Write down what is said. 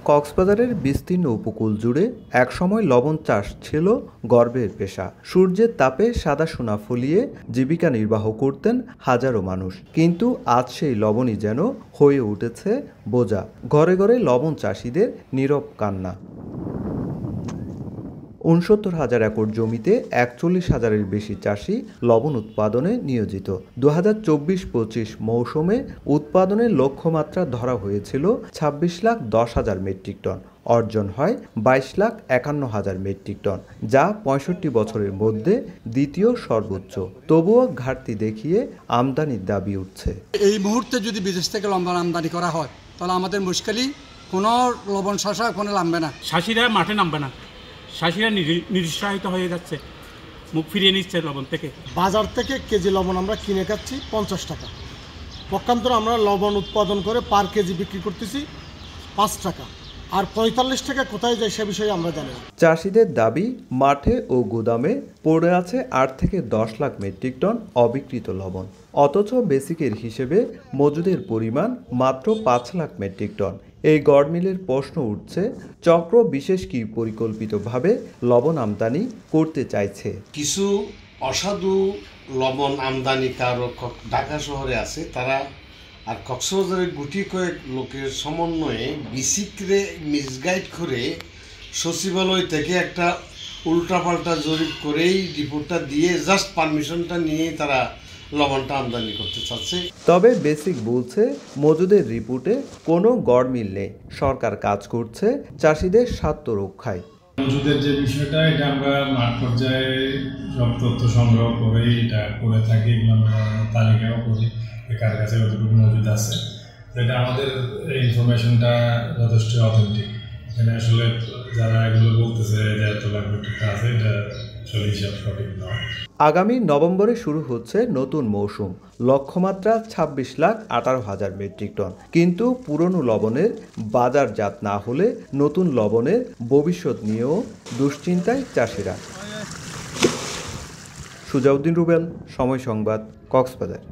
কক্সবাজারের বিস্তীর্ণ উপকূল জুড়ে একসময় লবণ চাষ ছিল গর্বের পেশা। সূর্যের তাপে সাদা সোনা ফলিয়ে জীবিকা নির্বাহ করতেন হাজারো মানুষ। কিন্তু আজ সেই লবণই যেন হয়ে উঠেছে বোঝা। ঘরে ঘরে লবণ চাষিদের নীরব কান্না। ৬৯,০০০ একর জমিতে ৪১,০০০-এর বেশি চাষি লবণ উৎপাদনে নিয়োজিত। ২০২৪-২৫ মৌসুমে উৎপাদনের লক্ষ্যমাত্রা ধরা হয়েছিল ২৬,১০,০০০ মেট্রিক টন। অর্জন হয় ২২,৫১,০০০ মেট্রিক টন, যা ৬৫ বছরের মধ্যে দ্বিতীয় সর্বোচ্চ। তবুও ঘাটতি দেখিয়ে আমদানির দাবি উঠছে। এই মুহূর্তে যদি বিদেশ থেকে লবণ আমদানি করা হয় তাহলে আমাদের মুশকিলই কোনো লবণ শসা কোনো নামবে না, চাষিরা মাঠে নামবে না, চাষিরা নিরুৎসাহিত হয়ে যাচ্ছে, মুখ ফিরিয়ে নিচ্ছে লবণ থেকে। বাজার থেকে কেজি লবণ আমরা কিনে খাচ্ছি ৫০ টাকা, পক্ষান্তরে আমরা লবণ উৎপাদন করে পার কেজি বিক্রি করতেছি ৫ টাকা, আর ৪৫ টাকা কোথায় যায় সে বিষয়ে আমরা জানি না। চাষিদের দাবি, মাঠে ও গুদামে পড়ে আছে ৮ থেকে ১০ লাখ মেট্রিক টন অবিকৃত লবণ, অথচ বেসিকের হিসেবে মজুদের পরিমাণ মাত্র ৫ লাখ মেট্রিক টন। এই গড়মিলের প্রশ্ন উঠছে, চক্র বিশেষ কি পরিকল্পিতভাবে লবণ আমদানি করতে চাইছে? কিছু অসাধু লবণ আমদানিকারক ঢাকা শহরে আছে, তারা আর কক্সবাজারের গুটি কয়েক লোকের সমন্বয়ে বিসিকরে মিসগাইড করে সচিবালয় থেকে একটা উল্টাপাল্টা জরিপ করেই রিপোর্টটা দিয়ে জাস্ট পারমিশনটা নিয়েই তারা লবণটা আমদানি করতে চাচ্ছে। তবে বেসিক বলছে, মজুদের রিপোর্টে কোনো গড়মিল নেই। সরকার কাজ করছে চাষিদের স্বার্থ রক্ষায়। মজুদের যে বিষয়টা, এটা আমরা মাঠ পর্যায়ে সব তথ্য সংগ্রহ করেই এটা করে থাকি, আমরা তালিকাও করি কার কাছে কতটুকু মজুদ আছে। এটা আমাদের ইনফরমেশনটা যথেষ্ট অথেন্টিক। এখানে আসলে যারা এগুলো বলতেছে যে এত লাখ টাকা আছে, এটা আসলে হিসাব সঠিক নয়। আগামী নভেম্বরে শুরু হচ্ছে নতুন মৌসুম। লক্ষ্যমাত্রা ২৬,১৮,০০০ মেট্রিক টন। কিন্তু পুরনো লবণের বাজারজাত না হলে নতুন লবণের ভবিষ্যৎ নিয়েও দুশ্চিন্তায় চাষিরা। সুজাউদ্দিন রুবেল, সময় সংবাদ, কক্সবাজার।